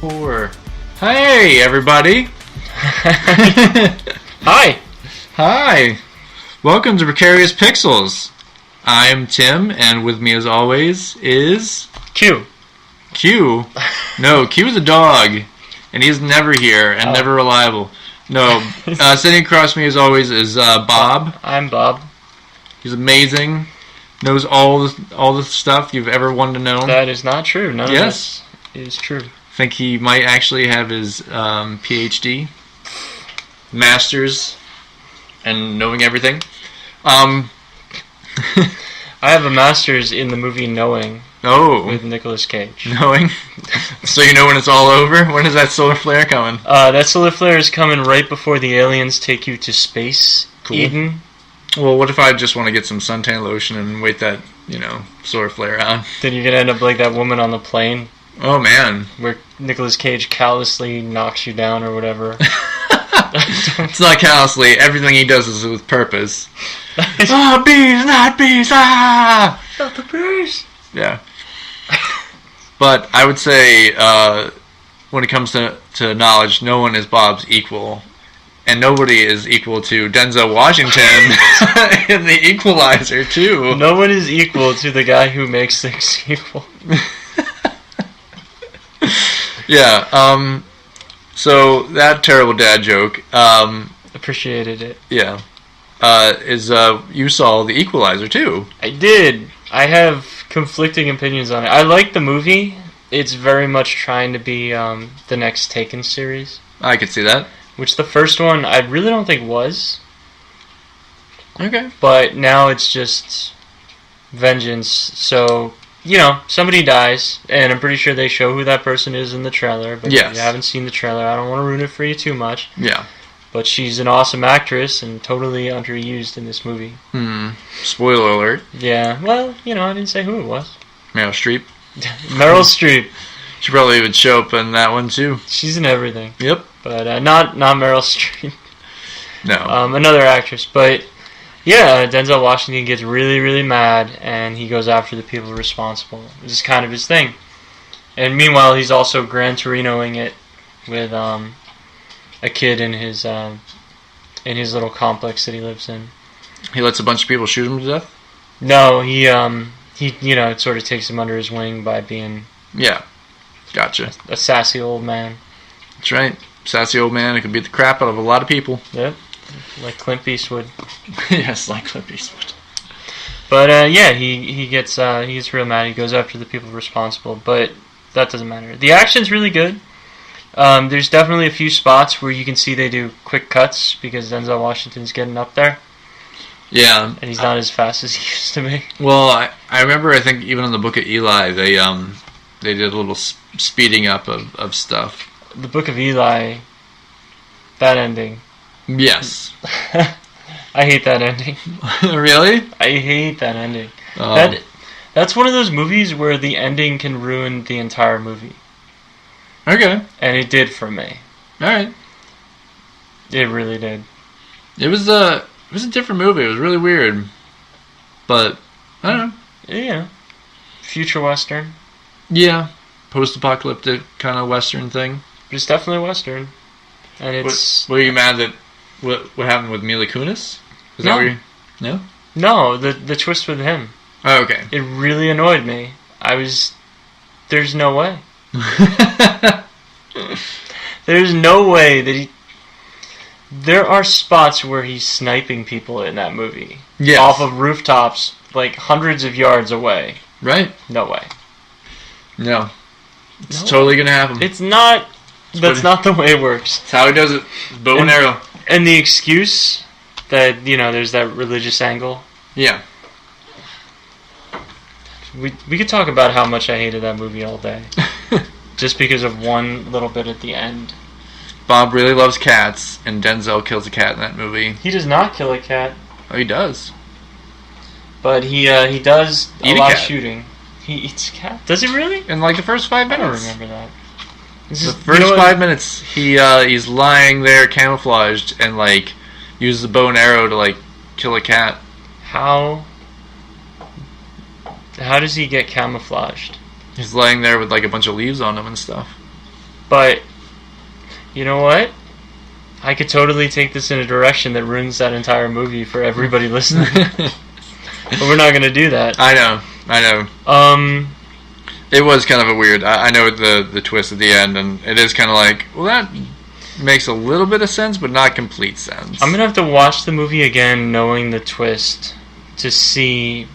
4. Hey, everybody! Hi! Hi! Welcome to Precarious Pixels. I'm Tim, and with me as always is... Q. Q? No, Q is a dog, and he's never here and never reliable. No, sitting across me as always is Bob. I'm Bob. He's amazing. Knows all the stuff you've ever wanted to know. That is not true. None of this is true. Think he might actually have his PhD, master's, and knowing everything. I have a master's in the movie Knowing. Oh, with Nicolas Cage. Knowing? So you know when it's all over? When is that solar flare coming? That solar flare is coming right before the aliens take you to space. Cool. Eden. Well, what if I just want to get some suntan lotion and wait that, solar flare out? Then you're going to end up like that woman on the plane. Oh, man. Where Nicolas Cage callously knocks you down or whatever. It's not callously. Everything he does is with purpose. Bees, not bees, ah! Not the bees! Yeah. But I would say, when it comes to knowledge, no one is Bob's equal. And nobody is equal to Denzel Washington in the Equalizer, too. No one is equal to the guy who makes things equal. Yeah, so that terrible dad joke, appreciated it. Yeah, you saw the Equalizer, too. I did. I have conflicting opinions on it. I like the movie. It's very much trying to be the next Taken series. I could see that. Which the first one I really don't think was. Okay. But now it's just vengeance. So, somebody dies, and I'm pretty sure they show who that person is in the trailer. But yes. If you haven't seen the trailer, I don't want to ruin it for you too much. Yeah. But she's an awesome actress and totally underused in this movie. Spoiler alert. Yeah. Well, I didn't say who it was. Meryl Streep. Meryl Streep. She probably would show up in that one, too. She's in everything. Yep. But not Meryl Streep. No. Another actress. But, yeah, Denzel Washington gets really, really mad, and he goes after the people responsible. This is kind of his thing. And meanwhile, he's also Gran Torinoing it with a kid in his little complex that he lives in. He lets a bunch of people shoot him to death? No, he it sort of takes him under his wing by being... Yeah. Gotcha. A sassy old man. That's right. Sassy old man who can beat the crap out of a lot of people. Yep. Like Clint Eastwood. Yes, like Clint Eastwood. But he gets real mad. He goes after the people responsible, but that doesn't matter. The action's really good. There's definitely a few spots where you can see they do quick cuts because Denzel Washington's getting up there. Yeah. And he's not as fast as he used to be. Well, I remember, I think even in the Book of Eli, they did a little speeding up of stuff. The Book of Eli, that ending. Yes. I hate that ending. Really? I hate that ending. That's one of those movies where the ending can ruin the entire movie. Okay. And it did for me. Alright. It really did. It was a different movie. It was really weird. But, I don't know. Yeah. Future Western. Yeah. Post-apocalyptic kind of Western thing. But it's definitely Western. And it's... Were you mad that... What happened with Mila Kunis? Is that where you... No? No, the twist with him. Oh, okay. It really annoyed me. There's no way. There's no way that he... There are spots where he's sniping people in that movie. Yes. Off of rooftops, like hundreds of yards away. Right. No way. No. It's totally gonna happen. It's not... That's not the way it works. That's how he does it. Bow and arrow. And the excuse that, there's that religious angle. Yeah. We could talk about how much I hated that movie all day. Just because of one little bit at the end. Bob really loves cats, and Denzel kills a cat in that movie. He does not kill a cat. Oh, he does. But he does Eat a lot cat. of shooting. He eats a cat. Does he really? In like the first 5 minutes. I don't remember that. The first 5 minutes, he's lying there camouflaged and like uses a bow and arrow to like kill a cat. How does he get camouflaged? He's laying there with like a bunch of leaves on him and stuff. But you know what? I could totally take this in a direction that ruins that entire movie for everybody listening. But we're not going to do that. I know. It was kind of a weird... I know the twist at the end, and it is kind of like, well, that makes a little bit of sense, but not complete sense. I'm going to have to watch the movie again knowing the twist to see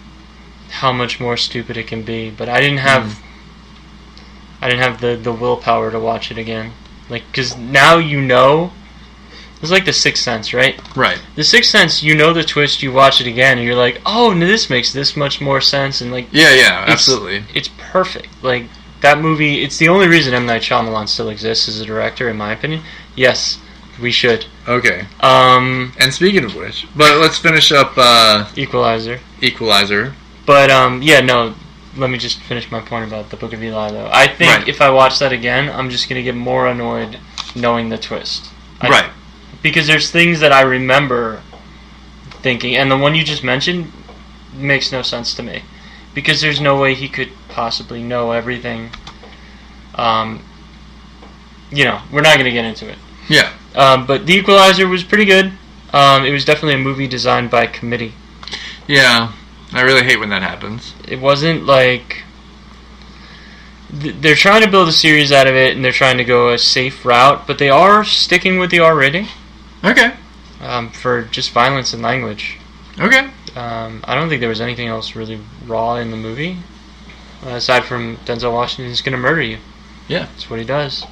how much more stupid it can be. But I didn't have... I didn't have the willpower to watch it again. Like, because now you know... It's like The Sixth Sense, right? Right. The Sixth Sense, you know the twist, you watch it again, and you're like, oh, no, this makes this much more sense, and like... Yeah, absolutely. It's perfect. Like, that movie, it's the only reason M. Night Shyamalan still exists as a director, in my opinion. Yes, we should. Okay. And speaking of which, but let's finish up... Equalizer. But, yeah, no, let me just finish my point about the Book of Eli, though. I think if I watch that again, I'm just going to get more annoyed knowing the twist. Right. Because there's things that I remember thinking, and the one you just mentioned makes no sense to me. Because there's no way he could possibly know everything. We're not going to get into it. Yeah. But The Equalizer was pretty good. It was definitely a movie designed by committee. Yeah. I really hate when that happens. It wasn't like... They're trying to build a series out of it, and they're trying to go a safe route, but they are sticking with the R rating. Okay. For just violence and language. Okay. I don't think there was anything else really raw in the movie. Aside from Denzel Washington's going to murder you. Yeah. That's what he does.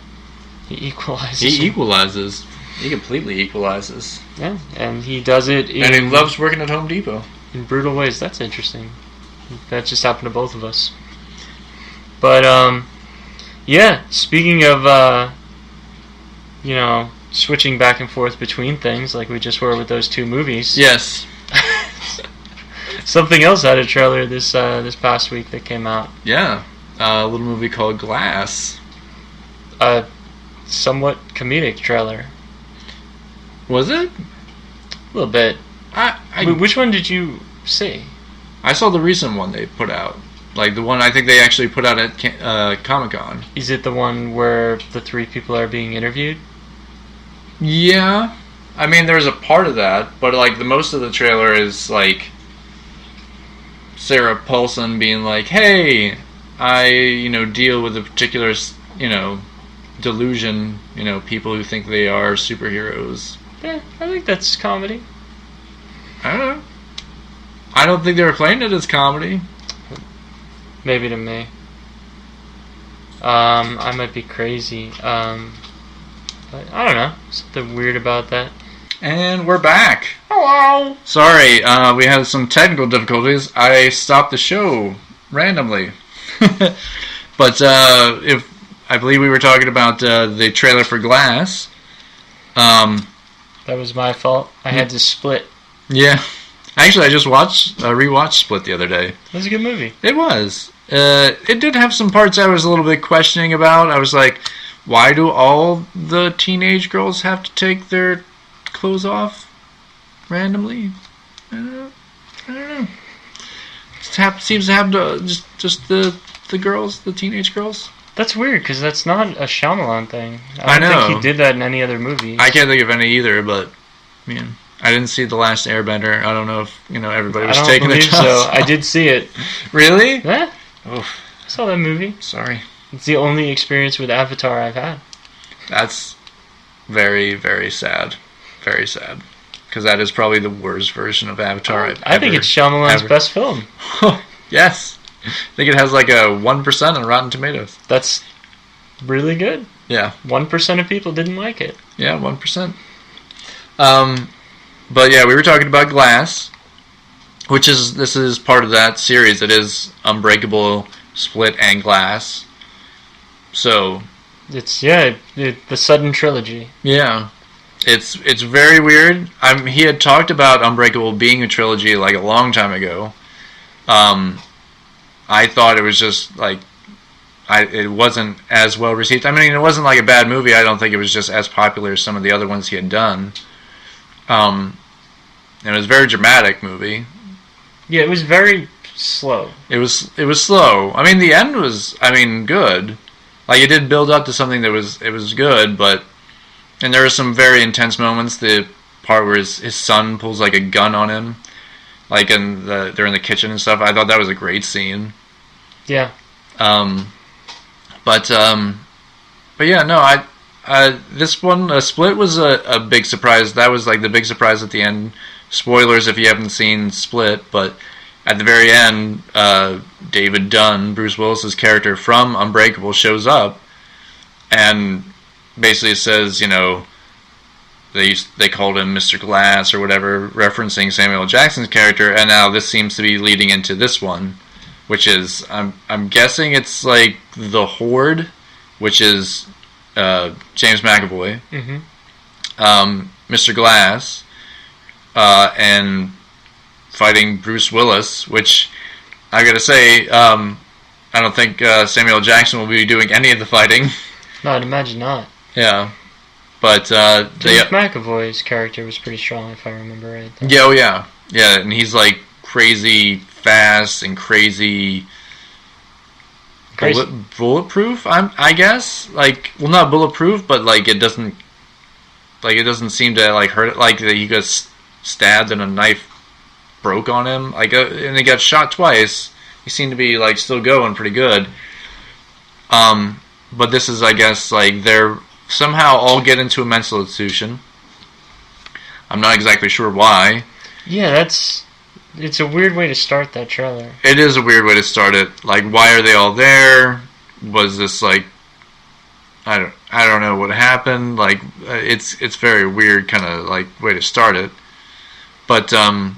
He equalizes. He equalizes. He completely equalizes. Yeah, and he does it in... And he loves working at Home Depot. In brutal ways. That's interesting. That just happened to both of us. But, yeah, speaking of, switching back and forth between things like we just were with those two movies. Yes. Something else had a trailer this past week that came out. Yeah. A little movie called Glass. A somewhat comedic trailer. Was it? A little bit. Which one did you see? I saw the recent one they put out. Like the one I think they actually put out at Comic-Con. Is it the one where the three people are being interviewed? Yeah. I mean, there's a part of that, but like the most of the trailer is like Sarah Paulson being like, "Hey, I, deal with a particular, delusion, people who think they are superheroes." Yeah, I think that's comedy. I don't know. I don't think they were playing it as comedy. Maybe to me. I might be crazy. But I don't know. Something weird about that. And we're back. Hello. Sorry, we had some technical difficulties. I stopped the show randomly. But if I believe we were talking about the trailer for Glass. That was my fault. I had to Split. Yeah. Actually, I just rewatched Split the other day. It was a good movie. It was. It did have some parts I was a little bit questioning about. I was like, why do all the teenage girls have to take their clothes off randomly? I don't know. It seems to have just the girls, the teenage girls. That's weird, because that's not a Shyamalan thing. I don't know. think he did that in any other movie. I can't think of any either, but, man, I didn't see The Last Airbender. I don't know if, everybody was taking their jobs off. I did see it. Really? Yeah. Oof. I saw that movie. Sorry. It's the only experience with Avatar I've had. That's very, very sad. Very sad. Because that is probably the worst version of Avatar I think it's Shyamalan's best film. Yes. I think it has like a 1% on Rotten Tomatoes. That's really good. Yeah. 1% of people didn't like it. Yeah, 1%. But yeah, we were talking about Glass, this is part of that series. It is Unbreakable, Split, and Glass. So it's the sudden trilogy. Yeah. It's very weird. He had talked about Unbreakable being a trilogy like a long time ago. I thought it was just like it wasn't as well received. I mean, it wasn't like a bad movie. I don't think it was just as popular as some of the other ones he had done. It was a very dramatic movie. Yeah, it was very slow. It was slow. I mean, the end was good. Like, it did build up to something that was good, but... And there were some very intense moments. The part where his son pulls, like, a gun on him. Like, they're in the kitchen and stuff. I thought that was a great scene. Yeah. But yeah, no, this one, Split was a big surprise. That was, like, the big surprise at the end. Spoilers if you haven't seen Split, but at the very end, David Dunn, Bruce Willis's character from Unbreakable, shows up and basically says, you know, they called him Mr. Glass or whatever, referencing Samuel L. Jackson's character, and now this seems to be leading into this one, which is, I'm guessing it's like the Horde, which is James McAvoy, Mr. Glass, and fighting Bruce Willis, which I gotta say, I don't think Samuel L. Jackson will be doing any of the fighting. No, I'd imagine not. Yeah. But James McAvoy's character was pretty strong, if I remember right. Yeah, oh yeah. Yeah, and he's like crazy fast and crazy bulletproof, I guess. Like, well, not bulletproof, but like it doesn't seem to like hurt it. Like he got stabbed and a knife broke on him. Like, and he got shot twice. He seemed to be like still going pretty good. But this is, I guess, like they're somehow all get into a mental institution. I'm not exactly sure why. Yeah, it's a weird way to start that trailer. It is a weird way to start it. Like, why are they all there? Was this like, I don't know what happened. Like, it's very weird kind of like way to start it. But and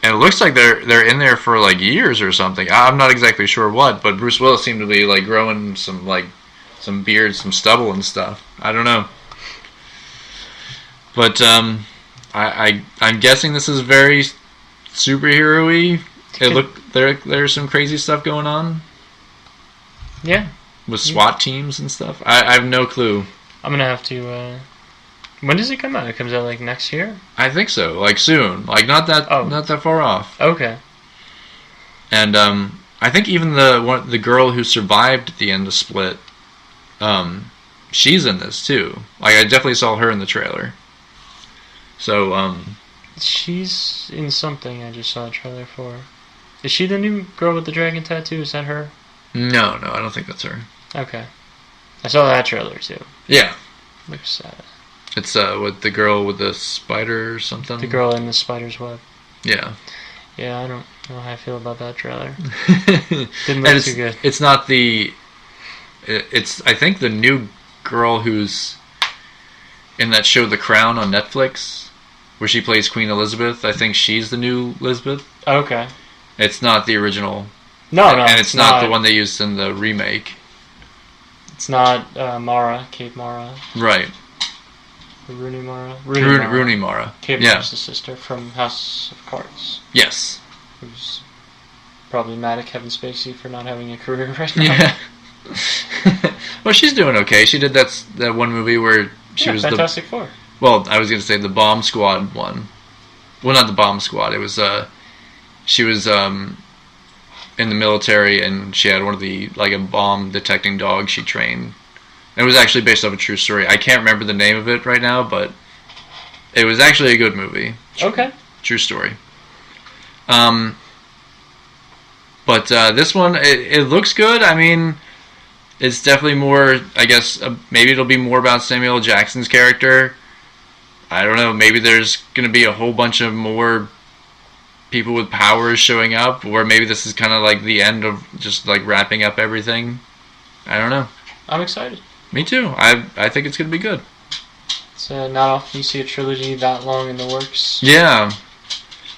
it looks like they're in there for like years or something. I'm not exactly sure what, but Bruce Willis seemed to be like growing some beard, some stubble and stuff. I don't know. But I'm guessing this is very superhero-y. There's some crazy stuff going on. Yeah. With SWAT teams and stuff. I have no clue. I'm gonna have to. When does it come out? It comes out like next year. I think so. Like soon. Like not that far off. Okay. And I think even the girl who survived at the end of Split, she's in this too. Like, I definitely saw her in the trailer. So she's in something I just saw a trailer for. Is she the new girl with the dragon tattoo? Is that her? No, I don't think that's her. Okay. I saw that trailer too. Yeah. Looks sad. It's with the girl with the spider or something. The girl in the spider's web. Yeah. Yeah, I don't know how I feel about that trailer. Didn't look too good. It's not the... It's, I think, the new girl who's in that show The Crown on Netflix, where she plays Queen Elizabeth. I think she's the new Elizabeth. Okay. It's not the original. No. And it's not the one they used in the remake. It's not Mara, Kate Mara. Right. Rooney Mara. Rooney Mara. Kate Mara's the sister from House of Cards. Yes. Who's probably mad at Kevin Spacey for not having a career right now. Yeah. Well, she's doing okay. She did that one movie where she was Fantastic Four. Well, I was going to say the Bomb Squad one. Well, not the Bomb Squad. It was she was in the military, and she had one of the a bomb detecting dogs she trained. It was actually based off a true story. I can't remember the name of it right now, but it was actually a good movie. Okay. True story. But this one, it looks good. I mean, it's definitely more, I guess, maybe it'll be more about Samuel L. Jackson's character. I don't know, maybe there's going to be a whole bunch of more people with powers showing up, or maybe this is kind of like the end of just like wrapping up everything. I don't know. I'm excited. Me too. I think it's going to be good. It's not often you see a trilogy that long in the works. Yeah.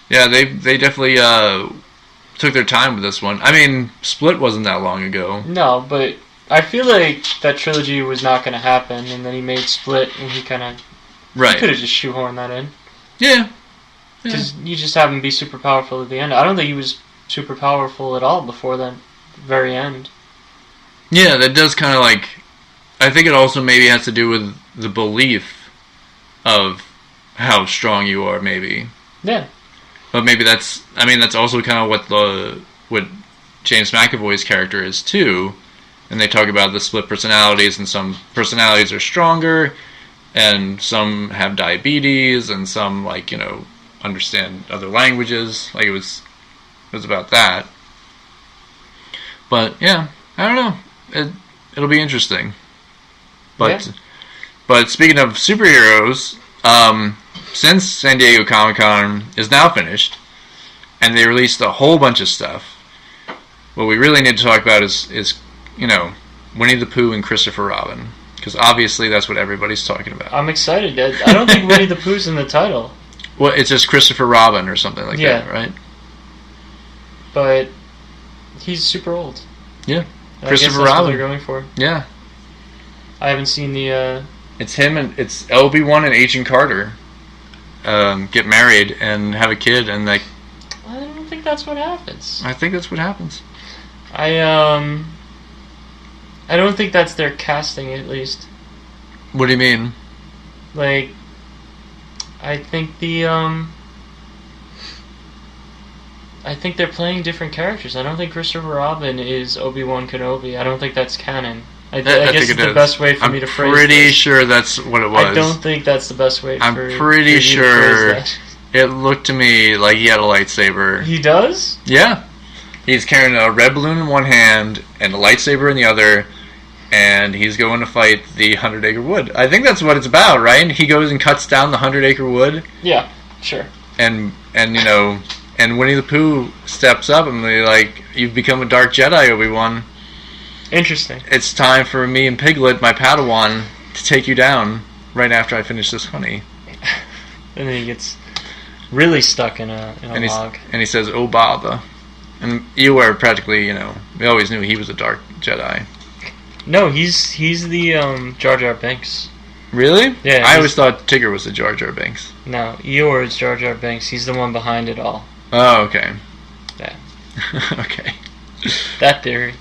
Yeah, they definitely took their time with this one. I mean, Split wasn't that long ago. No, but I feel like that trilogy was not going to happen, and then he made Split, and he kind of... Right. He could have just shoehorned that in. Yeah. Because you just have him be super powerful at the end. I don't think he was super powerful at all before that very end. Yeah, that does kind of like... I think it also maybe has to do with the belief of how strong you are, maybe. Yeah. But maybe that's... I mean, that's also kind of what James McAvoy's character is, too. and they talk about the split personalities, and some personalities are stronger, and some have diabetes, and some, like, you know, understand other languages. Like, it was about that. But yeah, I don't know. It'll be interesting. But speaking of superheroes, since San Diego Comic-Con is now finished, and they released a whole bunch of stuff, what we really need to talk about is you know, Winnie the Pooh and Christopher Robin, because obviously that's what everybody's talking about. I'm excited. I don't think Winnie the Pooh's in the title. Well, it's just Christopher Robin or something like that, right? But he's super old. Yeah, And Christopher I guess that's Robin. what they're going for. Yeah, I haven't seen the. it's him and it's Obi-Wan and Agent Carter get married and have a kid, and like. I don't think that's what happens. I think that's what happens. I don't think that's their casting, at least. What do you mean? Like, I think I think they're playing different characters. I don't think Christopher Robin is Obi-Wan Kenobi. I don't think that's canon. I guess it's the best way for me to phrase this. I'm pretty sure that's what it was. I don't think that's the best way I'm for pretty you sure to phrase that. It looked to me like he had a lightsaber. He does? Yeah. He's carrying a red balloon in one hand and a lightsaber in the other, and he's going to fight the 100-acre wood. I think that's what it's about, right? He goes and cuts down the 100-acre wood. Yeah, sure. And you know, and Winnie the Pooh steps up and they're like, "You've become a dark Jedi, Obi-Wan. Interesting. It's time for me and Piglet, my Padawan, to take you down right after I finish this honey." And then he gets really stuck in a log. And he says, "Oh, bother." And Eeyore practically, you know, we always knew he was a dark Jedi. No, he's the Jar Jar Binks. Really? Yeah. I always thought Tigger was the Jar Jar Binks. No, Eeyore is Jar Jar Binks. He's the one behind it all. Oh, okay. Yeah. Okay. That theory.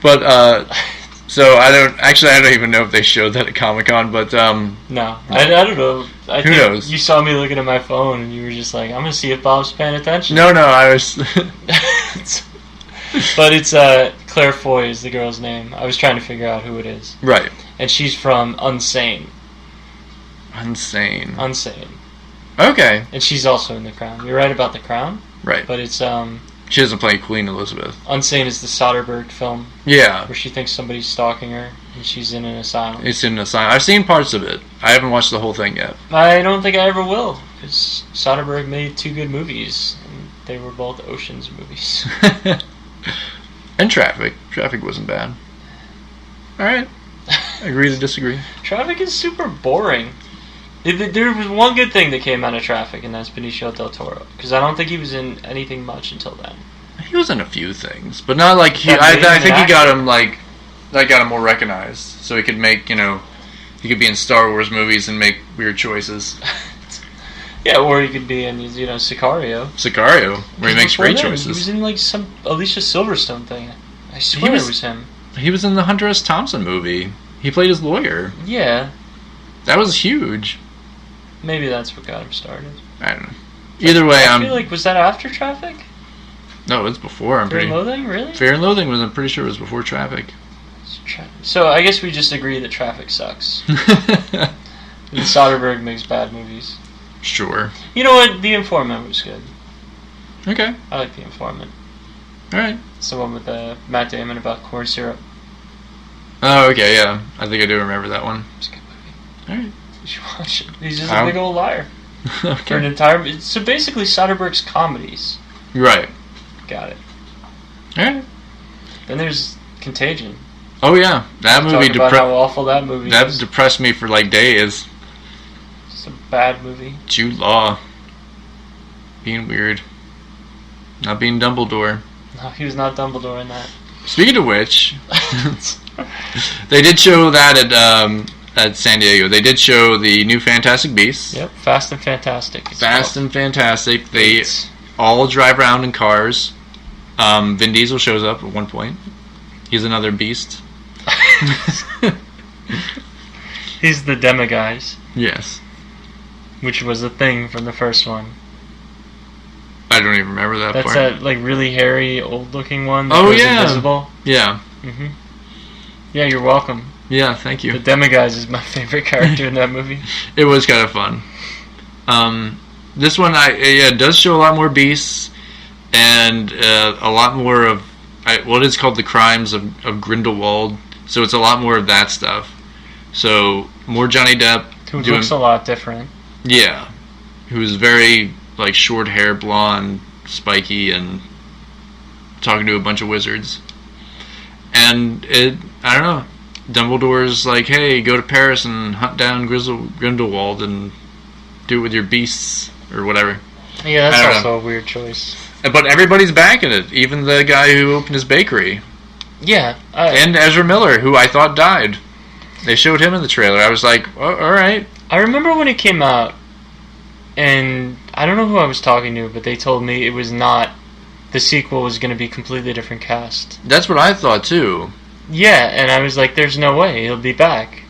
But, so I don't even know if they showed that at Comic-Con, but, No. I don't know. Who knows? You saw me looking at my phone and you were just like, I'm going to see if Bob's paying attention. No, I was... But it's, Claire Foy is the girl's name. I was trying to figure out who it is. Right. And she's from Unsane. Unsane. Okay. And she's also in The Crown. You're right about The Crown. Right. But it's, She doesn't play Queen Elizabeth. Unsane is the Soderbergh film. Yeah. Where she thinks somebody's stalking her and she's in an asylum. It's in an asylum. I've seen parts of it. I haven't watched the whole thing yet. I don't think I ever will. Because Soderbergh made 2 good movies. And they were both Ocean's movies. And Traffic. Traffic wasn't bad. Alright. Agree to disagree. Traffic is super boring. There was one good thing that came out of Traffic, and that's Benicio del Toro. Because I don't think he was in anything much until then. He was in a few things, but not like he. I think he got him like that got him more recognized, so he could make he could be in Star Wars movies and make weird choices. Yeah, or he could be in Sicario. Sicario, where he makes great choices. He was in like some Alicia Silverstone thing. I swear it was him. He was in the Hunter S. Thompson movie. He played his lawyer. Yeah. That was huge. Maybe that's what got him started. I don't know. Either way, I feel like, was that after Traffic? No, it was before. Fear and Loathing, really? Fear and Loathing I'm pretty sure it was before Traffic. So I guess we just agree that Traffic sucks. And Soderbergh makes bad movies. Sure. You know what? The Informant was good. Okay. I like The Informant. Alright. It's the one with Matt Damon about corn syrup. Oh, okay, yeah. I think I do remember that one. It's a good movie. Alright. You should watch it. He's just a big old liar. Okay. For an entire... So basically Soderbergh's comedies. Right. Got it. Alright. Then there's Contagion. Oh, yeah. That movie... Talk about how awful that movie is. That depressed me for like days. It's a bad movie. Jude Law. Being weird. Not being Dumbledore. No, he was not Dumbledore in that. Speaking of which... they did show that at San Diego. They did show the new Fantastic Beasts. Yep, Fast and Fantastic. Fast and Fantastic. They all drive around in cars. Vin Diesel shows up at one point. He's another beast. He's the Demiguise. Yes. Which was a thing from the first one. I don't even remember that part. That's that like really hairy, old-looking one that goes invisible. Yeah. Mm-hmm. Yeah, you're welcome. Yeah, thank you. The Demiguise is my favorite character in that movie. It was kind of fun. This one, it does show a lot more beasts and a lot more of what is called the crimes of Grindelwald. So it's a lot more of that stuff. So more Johnny Depp. Who looks a lot different. Yeah. Who's very like short hair, blonde, spiky, and talking to a bunch of wizards. And I don't know. Dumbledore's like, hey, go to Paris and hunt down Grindelwald and do it with your beasts or whatever. Yeah, that's also a weird choice. But everybody's backing it. Even the guy who opened his bakery. Yeah. And Ezra Miller, who I thought died. They showed him in the trailer. I was like, oh, all right. I remember when it came out, and I don't know who I was talking to, but they told me it was not... The sequel was going to be a completely different cast. That's what I thought, too. Yeah, and I was like, there's no way. He'll be back.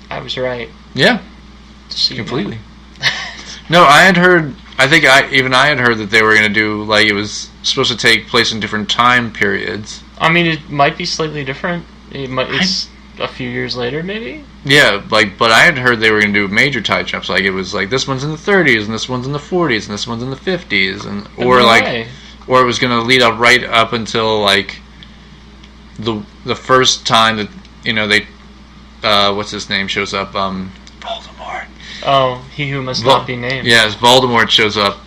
I was right. Yeah. Completely. No, I had heard... I think I had heard that they were going to do, like, it was supposed to take place in different time periods. I mean, it might be slightly different. It's a few years later, maybe? Yeah, like, but I had heard they were going to do major time jumps. Like, it was like, this one's in the 30s, and this one's in the 40s, and this one's in the 50s, and or it was going to lead up right up until, like, the first time that, you know, they, what's his name shows up, Voldemort. Oh, he who must not be named. Yes, Voldemort shows up,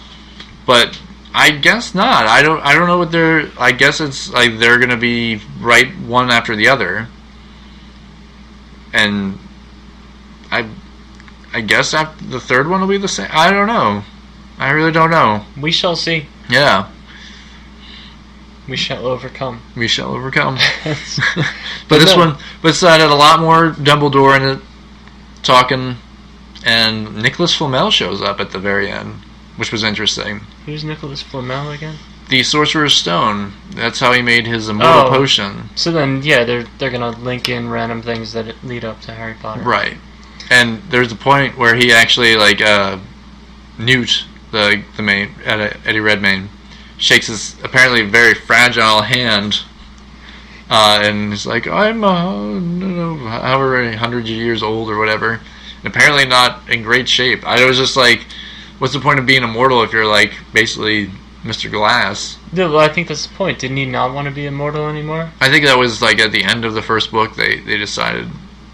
but I guess not. I don't know what they're. I guess it's like they're gonna be right one after the other, and I guess after the third one will be the same. I don't know. I really don't know. We shall see. Yeah. We shall overcome. We shall overcome. But this one, besides, had a lot more Dumbledore in it, talking. And Nicholas Flamel shows up at the very end, which was interesting. Who's Nicholas Flamel again? The Sorcerer's Stone. That's how he made his immortal potion. So then, yeah, they're gonna link in random things that lead up to Harry Potter. Right. And there's a point where he actually, like, Newt, the main, Eddie Redmayne, shakes his apparently very fragile hand, and he's like, I'm, however many hundreds of years old or whatever. Apparently not in great shape. I was just like, what's the point of being immortal if you're like basically Mr. Glass? No, well, I think that's the point. Didn't he not want to be immortal anymore? I think that was like at the end of the first book. They decided,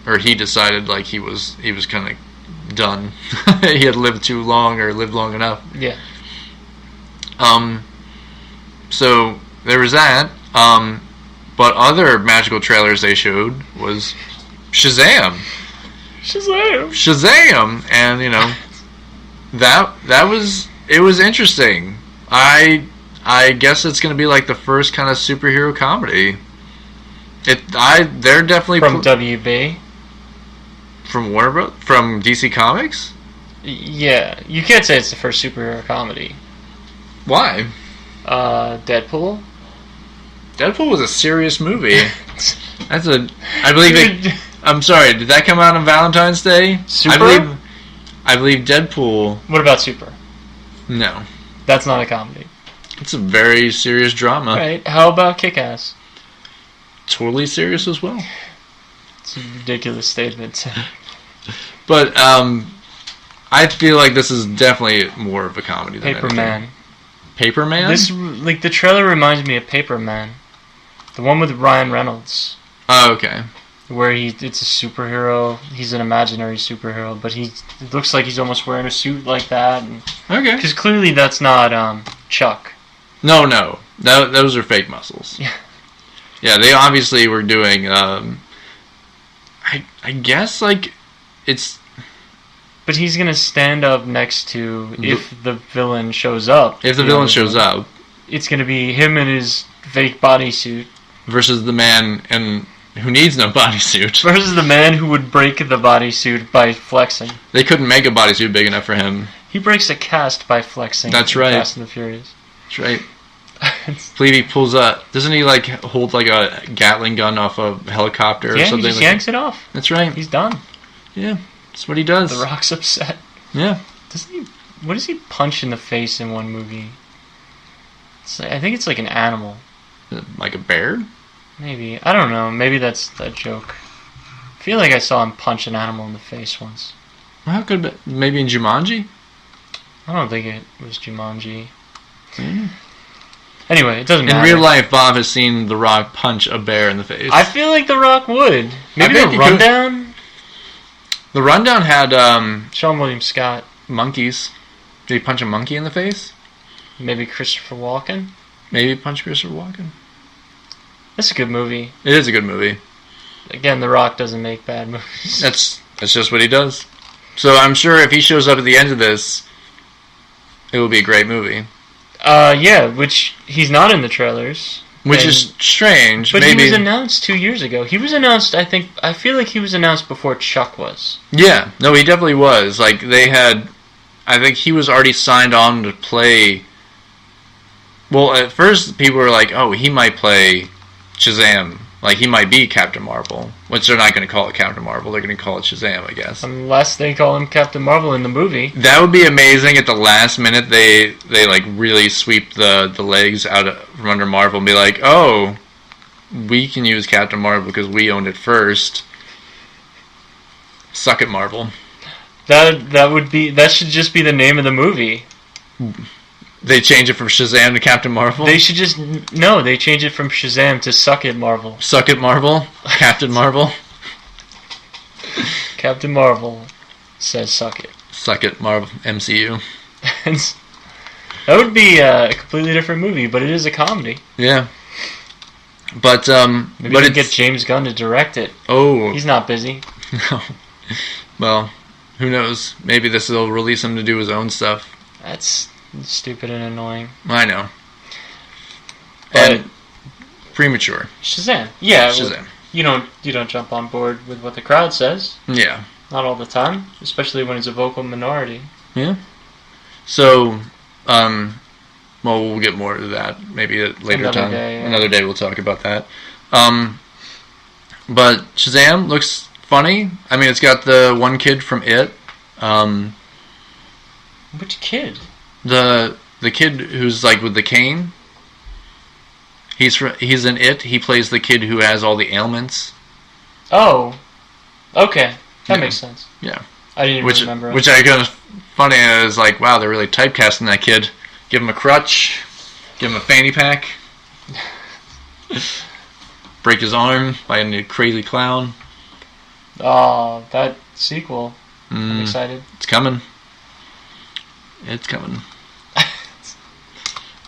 or he decided, like he was kind of done. He had lived too long or lived long enough. Yeah. So there was that. But other magical trailers they showed was Shazam. Shazam, and you know that was interesting. I guess it's going to be like the first kind of superhero comedy. They're definitely from WB, from Warner Bros, from DC Comics. Yeah, you can't say it's the first superhero comedy. Why? Deadpool. Deadpool was a serious movie. I believe I'm sorry, did that come out on Valentine's Day? Super? I believe Deadpool... What about Super? No. That's not a comedy. It's a very serious drama. Right. How about Kick-Ass? Totally serious as well. It's a ridiculous statement. But, I feel like this is definitely more of a comedy than Paperman. Paperman? This, like, the trailer reminds me of Paperman. The one with Ryan Reynolds. Oh, okay. Where it's a superhero. He's an imaginary superhero, but it looks like he's almost wearing a suit like that. Okay. Because clearly that's not Chuck. No. Those are fake muscles. Yeah. Yeah, they obviously were doing, I guess, like, it's... But he's going to stand up next to, if the villain shows up. If the villain shows up. It's going to be him in his fake bodysuit. Versus the man who needs no bodysuit. Versus the man who would break the bodysuit by flexing. They couldn't make a bodysuit big enough for him. He breaks a cast by flexing. That's right. Fast and the Furious. That's right. He pulls up. Doesn't he like hold like a Gatling gun off a helicopter or something? Yeah, he just yanks it off. That's right. He's done. Yeah, that's what he does. The Rock's upset. Yeah. Doesn't he? What does he punch in the face in one movie? I think it's like an animal. Like a bear? Maybe. I don't know. Maybe that's a joke. I feel like I saw him punch an animal in the face once. How could it be? Maybe in Jumanji? I don't think it was Jumanji. Anyway, it doesn't matter. In real life, Bob has seen The Rock punch a bear in the face. I feel like The Rock would. Maybe The Rundown? The Rundown had Sean William Scott. monkeys. Did he punch a monkey in the face? Maybe Christopher Walken? Maybe punch Christopher Walken. That's a good movie. It is a good movie. Again, The Rock doesn't make bad movies. That's just what he does. So I'm sure if he shows up at the end of this, it will be a great movie. Yeah, which he's not in the trailers. Which is strange. But maybe. He was announced 2 years ago. He was announced, I feel like he was announced before Chuck was. Yeah, no, he definitely was. Like, I think he was already signed on to play. Well, at first people were like, oh, he might play Shazam. Like, he might be Captain Marvel. Which they're not going to call it Captain Marvel. They're going to call it Shazam, I guess. Unless they call him Captain Marvel in the movie. That would be amazing. At the last minute, they like, really sweep the legs out from under Marvel and be like, oh, we can use Captain Marvel because we owned it first. Suck it, Marvel. That should just be the name of the movie. They change it from Shazam to Captain Marvel? They should they change it from Shazam to Suck It Marvel. Suck it, Marvel? Captain Marvel? Captain Marvel says suck it. Suck it, Marvel. MCU. That would be a completely different movie, but it is a comedy. Yeah. But, Maybe we can get James Gunn to direct it. Oh. He's not busy. No. Well, who knows? Maybe this will release him to do his own stuff. That's stupid and annoying. I know. But and premature. Shazam. Yeah. Shazam. Well, you don't jump on board with what the crowd says. Yeah. Not all the time, especially when it's a vocal minority. Yeah. So, well, we'll get more to that maybe at later time. Another day we'll talk about that. But Shazam looks funny. I mean, it's got the one kid from It. Which kid? The kid who's like with the cane. He's in It. He plays the kid who has all the ailments. Oh, okay, that makes sense. Yeah, I didn't even remember. Which I kind of funny is like, wow, they're really typecasting that kid. Give him a crutch, give him a fanny pack, break his arm by a crazy clown. Oh, that sequel! I'm excited. It's coming. It's coming.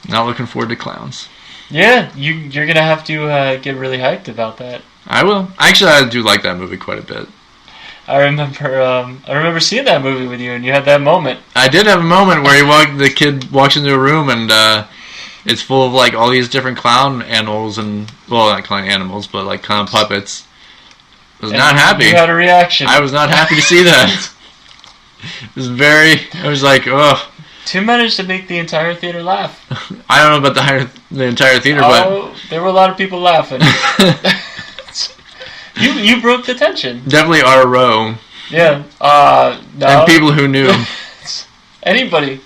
Not looking forward to clowns. Yeah, you're gonna have to get really hyped about that. I will. Actually, I do like that movie quite a bit. I remember seeing that movie with you, and you had that moment. I did have a moment where the kid walks into a room, and it's full of like all these different clown animals, and well, not clown animals, but like clown puppets. I was not happy. You had a reaction. I was not happy to see that. I was like, ugh. Two managed to make the entire theater laugh. I don't know about the entire theater, but there were a lot of people laughing. You broke the tension. Definitely our row. Yeah. No. And people who knew. Anybody.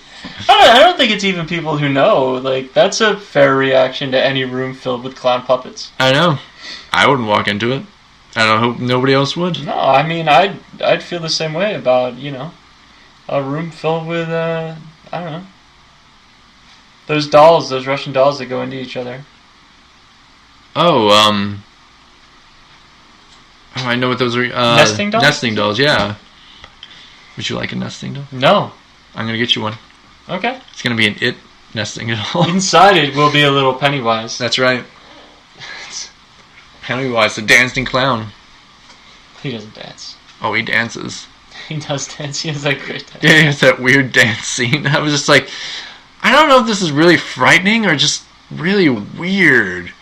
I don't think it's even people who know. Like, that's a fair reaction to any room filled with clown puppets. I know. I wouldn't walk into it. I don't hope nobody else would. No, I mean, I'd feel the same way about, a room filled with, I don't know, those dolls, those Russian dolls that go into each other. Oh, I know what those are. Nesting dolls? Nesting dolls, yeah. Would you like a nesting doll? No. I'm going to get you one. Okay. It's going to be an It nesting doll. Inside it will be a little Pennywise. That's right. Pennywise, the dancing clown. He doesn't dance. Oh, he dances. He does dance. He has that great dance. Yeah, he has that weird dance scene. I was just like, I don't know if this is really frightening or just really weird.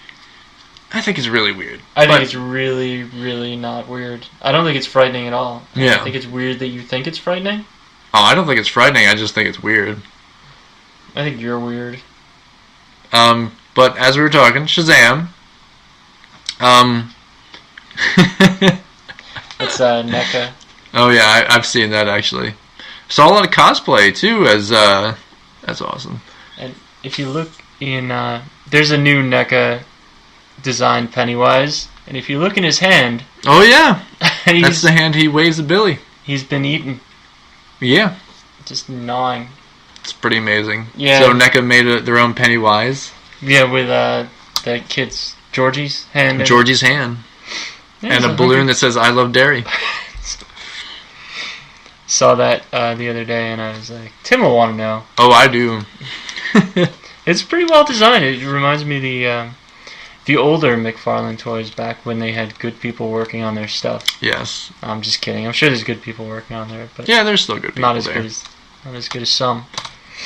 I think it's really weird. I think it's really, really not weird. I don't think it's frightening at all. Yeah. I think it's weird that you think it's frightening. Oh, I don't think it's frightening. I just think it's weird. I think you're weird. But as we were talking, Shazam. It's NECA. Oh yeah, I've seen that actually. Saw a lot of cosplay too. That's awesome. And if you look in, there's a new NECA designed Pennywise, and if you look in his hand, oh yeah, that's the hand he waves at Billy. He's been eaten. Yeah, just gnawing. It's pretty amazing. Yeah. So NECA made their own Pennywise. Yeah, with that kid's Georgie's hand. Georgie's hand. Yeah, and a balloon that says "I love dairy." Saw that the other day, and I was like, Tim will want to know. Oh, I do. It's pretty well designed. It reminds me of the older McFarlane toys back when they had good people working on their stuff. Yes. I'm just kidding. I'm sure there's good people working on there, but yeah, there's still good people not as there. Not as good as some.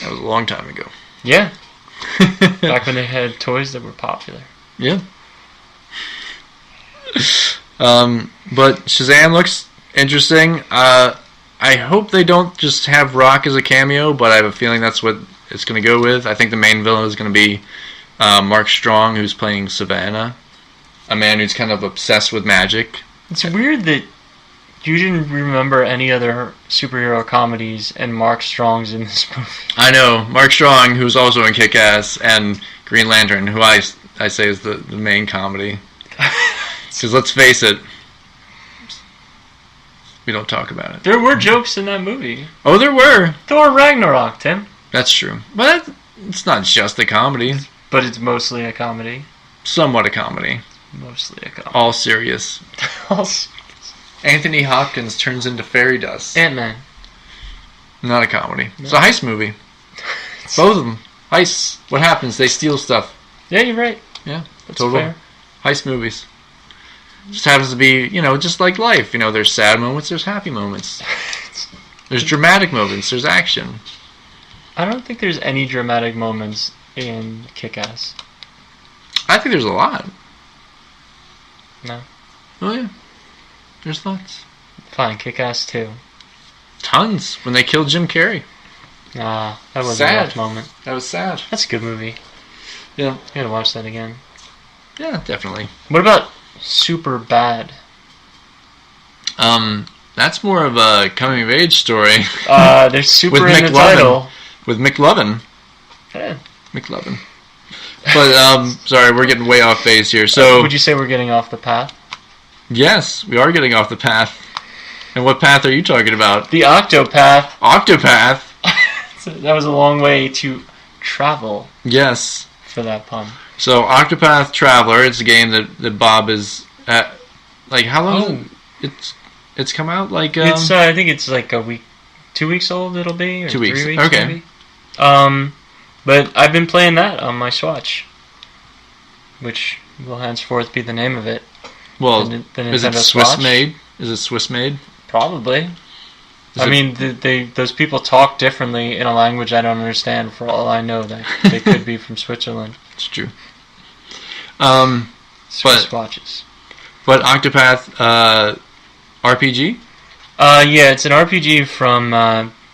That was a long time ago. Yeah. Back when they had toys that were popular. Yeah. But Shazam looks interesting. I hope they don't just have Rock as a cameo, but I have a feeling that's what it's going to go with. I think the main villain is going to be Mark Strong, who's playing Savannah, a man who's kind of obsessed with magic. It's weird that you didn't remember any other superhero comedies, and Mark Strong's in this movie. I know. Mark Strong, who's also in Kick-Ass, and Green Lantern, who I say is the main comedy. Because let's face it, we don't talk about it. There were jokes in that movie. Oh, there were. Thor Ragnarok, Tim. That's true. But it's not just a comedy. But it's mostly a comedy. Somewhat a comedy. Mostly a comedy. All serious. All serious. Anthony Hopkins turns into fairy dust. Ant-Man. Not a comedy. No. It's a heist movie. Both of them. Heists. What happens? They steal stuff. Yeah, you're right. Yeah. That's total fair. Heist movies. Just happens to be, just like life. There's sad moments, there's happy moments. There's dramatic moments, there's action. I don't think there's any dramatic moments in Kick-Ass. I think there's a lot. No. Oh, yeah. There's lots. Fine, Kick-Ass 2. Tons. When they killed Jim Carrey. Ah, that was a rough moment. That was sad. That's a good movie. Yeah. I gotta watch that again. Yeah, definitely. What about Super Bad? That's more of a coming of age story. There's super in the title. With McLovin. Yeah. McLovin. But sorry, we're getting way off base here. So would you say we're getting off the path? Yes, we are getting off the path. And what path are you talking about? The Octopath. Octopath. That was a long way to travel. Yes. For that pun. So Octopath Traveler, it's a game that Bob is at. Like, how long? It's come out like. It's I think it's like a week, 2 weeks old. It'll be or 2 weeks. 3 weeks. Okay. Maybe. But I've been playing that on my Swatch, which will henceforth be the name of it. Well, the is it Swiss made? Is it Swiss made? Probably. Those people talk differently in a language I don't understand. For all I know, that they could be from Switzerland. It's true. Swiss watches. But Octopath RPG? Yeah, it's an RPG from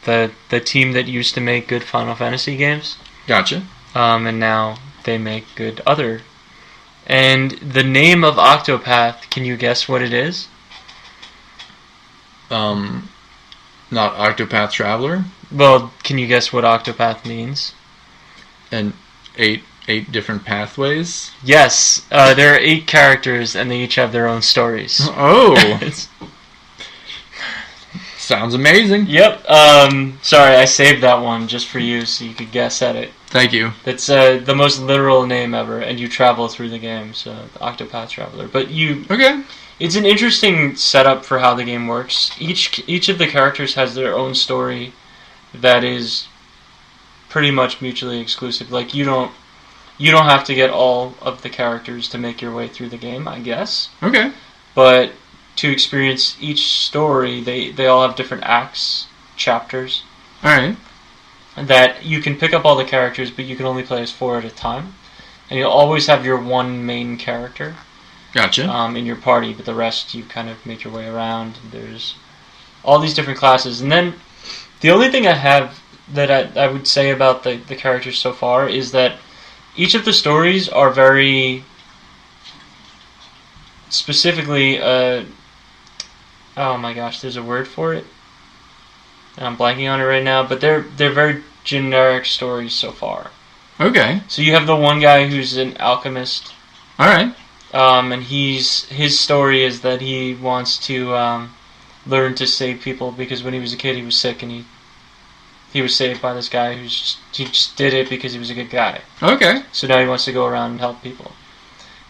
the team that used to make good Final Fantasy games. Gotcha. And now they make good other. And the name of Octopath, can you guess what it is? Not Octopath Traveler? Well, can you guess what Octopath means? And eight different pathways? Yes. There are 8 characters, and they each have their own stories. Oh! Sounds amazing. Yep. Sorry, I saved that one just for you so you could guess at it. Thank you. It's the most literal name ever, and you travel through the game, so the Octopath Traveler. But you... Okay. It's an interesting setup for how the game works. Each of the characters has their own story that is pretty much mutually exclusive. Like, you don't have to get all of the characters to make your way through the game, I guess. Okay. But to experience each story, they all have different acts, chapters. Alright. That you can pick up all the characters, but you can only play as 4 at a time. And you'll always have your one main character. Gotcha. In your party, but the rest you kind of make your way around. There's all these different classes. And then the only thing I have that I would say about the characters so far is that each of the stories are very specifically... oh my gosh, there's a word for it. And I'm blanking on it right now, but they're very generic stories so far. Okay. So you have the one guy who's an alchemist, All right. And his story is that he wants to learn to save people because when he was a kid he was sick and he was saved by this guy he just did it because he was a good guy. Okay. So now he wants to go around and help people.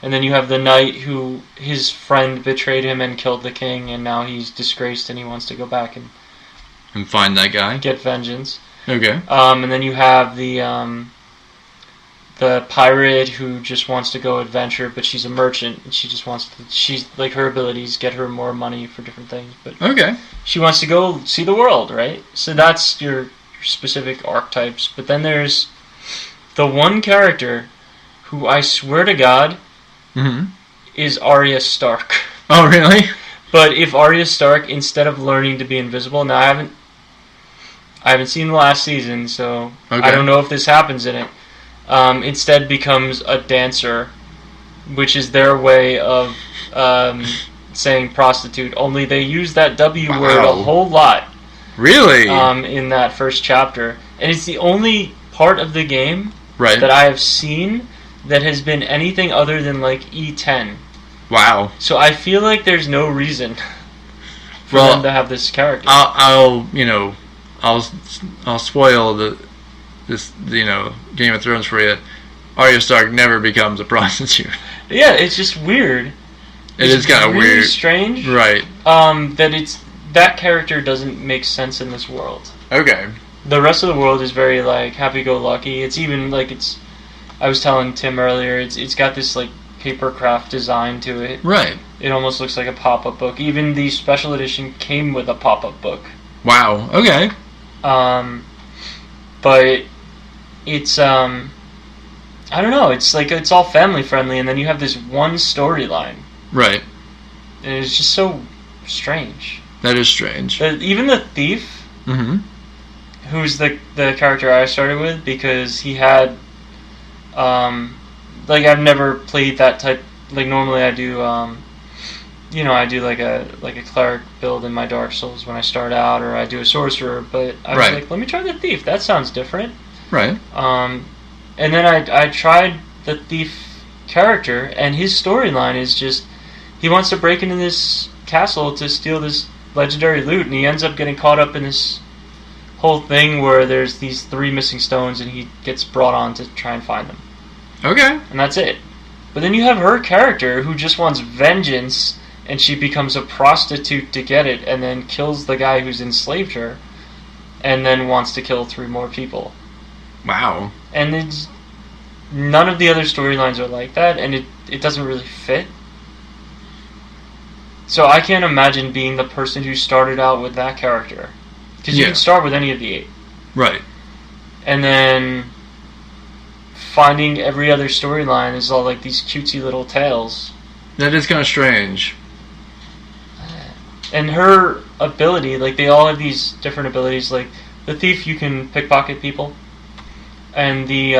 And then you have the knight who his friend betrayed him and killed the king, and now he's disgraced and he wants to go back and find that guy. Get vengeance. Okay. And then you have the pirate who just wants to go adventure, but she's a merchant and she just wants to. She's like her abilities get her more money for different things, but okay. She wants to go see the world, right? So that's your specific archetypes. But then there's the one character who I swear to God. Mm-hmm. Is Arya Stark. Oh, really? But if Arya Stark, instead of learning to be invisible, now I haven't seen the last season, so okay. I don't know if this happens in it. Instead becomes a dancer, which is their way of saying prostitute. Only they use that W word a whole lot. Really? In that first chapter, and it's the only part of the game that I have seen that has been anything other than like E10. Wow. So I feel like there's no reason for them to have this character. I'll spoil this Game of Thrones for you. Arya Stark never becomes a prostitute. Yeah, it's just weird. It is kind of really weird. Strange. Right. That character doesn't make sense in this world. Okay. The rest of the world is very like happy-go-lucky. It's even like I was telling Tim earlier, it's got this like paper craft design to it. Right. It almost looks like a pop-up book. Even the special edition came with a pop-up book. Wow. Okay. But it's I don't know. It's like it's all family friendly, and then you have this one storyline. Right. And it's just so strange. That is strange. Even the thief. Mm-hmm. Who's the character I started with because he had. Like I've never played that type. Like normally I do, I do like a cleric build in my Dark Souls when I start out, or I do a sorcerer. But I was like, let me try the thief. That sounds different. Right. And then I tried the thief character, and his storyline is just he wants to break into this castle to steal this legendary loot, and he ends up getting caught up in this whole thing where there's these 3 missing stones and he gets brought on to try and find them. Okay. And that's it. But then you have her character who just wants vengeance and she becomes a prostitute to get it and then kills the guy who's enslaved her and then wants to kill 3 more people. Wow. And none of the other storylines are like that and it doesn't really fit. So I can't imagine being the person who started out with that character. Because you can start with any of the 8. Right. And then finding every other storyline is all like these cutesy little tales. That is kind of strange. And her ability, like they all have these different abilities. Like the thief, you can pickpocket people. And the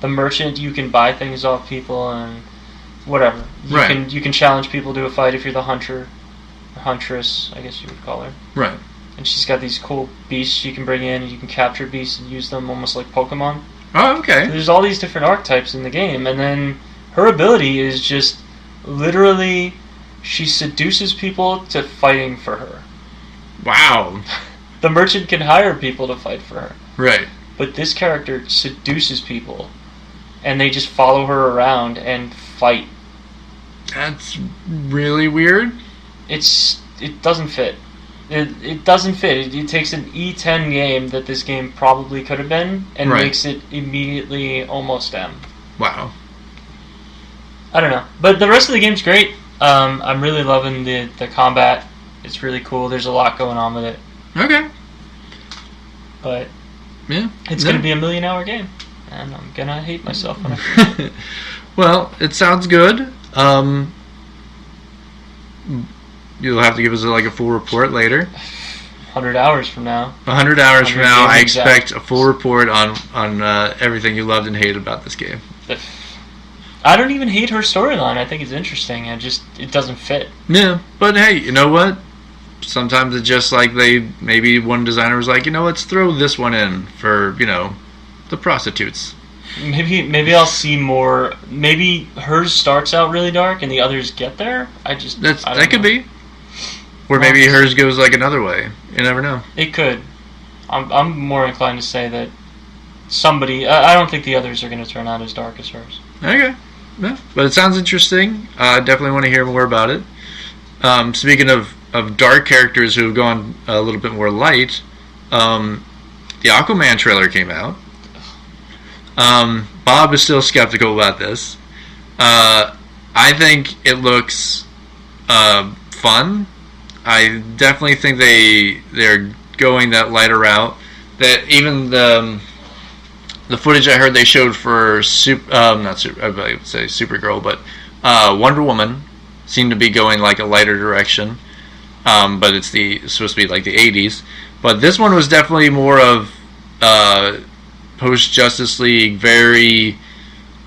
merchant, you can buy things off people and whatever. You can challenge people to a fight if you're the hunter. Or huntress, I guess you would call her. Right. And she's got these cool beasts you can bring in, and you can capture beasts and use them almost like Pokemon. Oh, okay. So there's all these different archetypes in the game, and then her ability is just literally she seduces people to fighting for her. Wow. The merchant can hire people to fight for her. Right. But this character seduces people, and they just follow her around and fight. That's really weird. It doesn't fit. It doesn't fit. It takes an E10 game that this game probably could have been and makes it immediately almost M. Wow. I don't know. But the rest of the game's great. I'm really loving the combat. It's really cool. There's a lot going on with it. Okay. But yeah, it's going to be a 1,000,000-hour game. And I'm going to hate myself when I finish it. Well, it sounds good. You'll have to give us a full report later. 100 hours from now. 100 hours from now, I expect a full report on everything you loved and hated about this game. I don't even hate her storyline. I think it's interesting. It doesn't fit. Yeah, but hey, you know what? Sometimes it's just like maybe one designer was like, let's throw this one in for, the prostitutes. Maybe I'll see more. Maybe hers starts out really dark and the others get there. I don't That could know. be. Or maybe hers goes like another way. You never know. It could. I'm more inclined to say that somebody. I don't think the others are going to turn out as dark as hers. Okay. Yeah. But it sounds interesting. I definitely want to hear more about it. Speaking of dark characters who have gone a little bit more light, the Aquaman trailer came out. Bob is still skeptical about this. I think it looks fun. I definitely think they're going that lighter route. That even the footage I heard they showed for I would say Supergirl, but Wonder Woman seemed to be going like a lighter direction. But it's supposed to be like the 80s. But this one was definitely more of post Justice League, very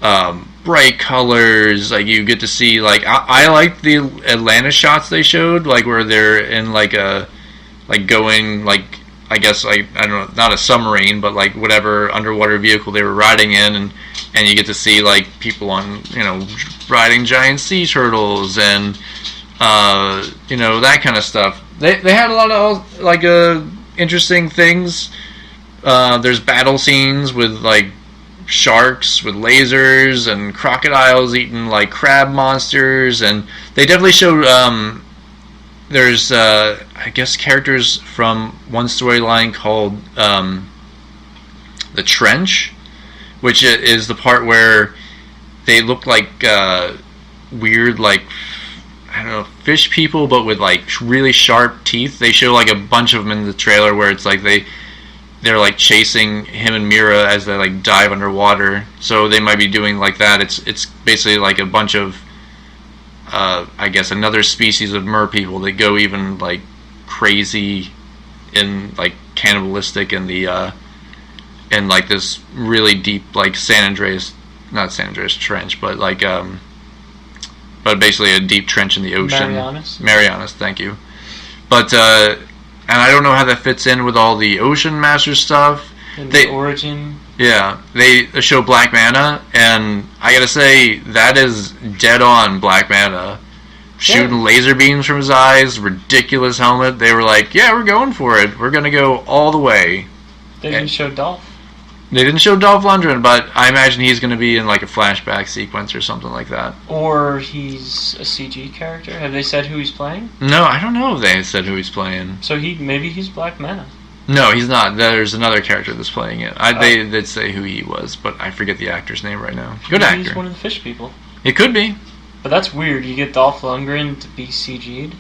bright colors. Like you get to see like I like the Atlanta shots they showed, like where they're in like going like I guess like I don't know, not a submarine, but like whatever underwater vehicle they were riding in, and you get to see like people on riding giant sea turtles and that kind of stuff. They had a lot of like interesting things. There's battle scenes with like sharks with lasers and crocodiles eating like crab monsters, and they definitely showed there's I guess characters from one storyline called The Trench, which is the part where they look like weird like I don't know, fish people, but with like really sharp teeth. They show like a bunch of them in the trailer where it's like they're like chasing him and Mira as they like dive underwater. So they might be doing like that. It's basically like a bunch of I guess another species of mer people that go even like crazy in like cannibalistic in the in like this really deep like not San Andreas Trench, but like but basically a deep trench in the ocean. Marianas, thank you. But and I don't know how that fits in with all the Ocean Master stuff. And the origin. Yeah, they show Black Manta, and I gotta say that is dead on Black Manta. Shooting laser beams from his eyes, ridiculous helmet. They were like, yeah, we're going for it. We're gonna go all the way. They didn't show Dolph. They didn't show Dolph Lundgren, but I imagine he's going to be in like a flashback sequence or something like that. Or he's a CG character. Have they said who he's playing? No, I don't know if they said who he's playing. So maybe he's Black Manta. No, he's not. There's another character that's playing it. They did say who he was, but I forget the actor's name right now. Good actor. He's one of the fish people. It could be. But that's weird. You get Dolph Lundgren to be CG'd?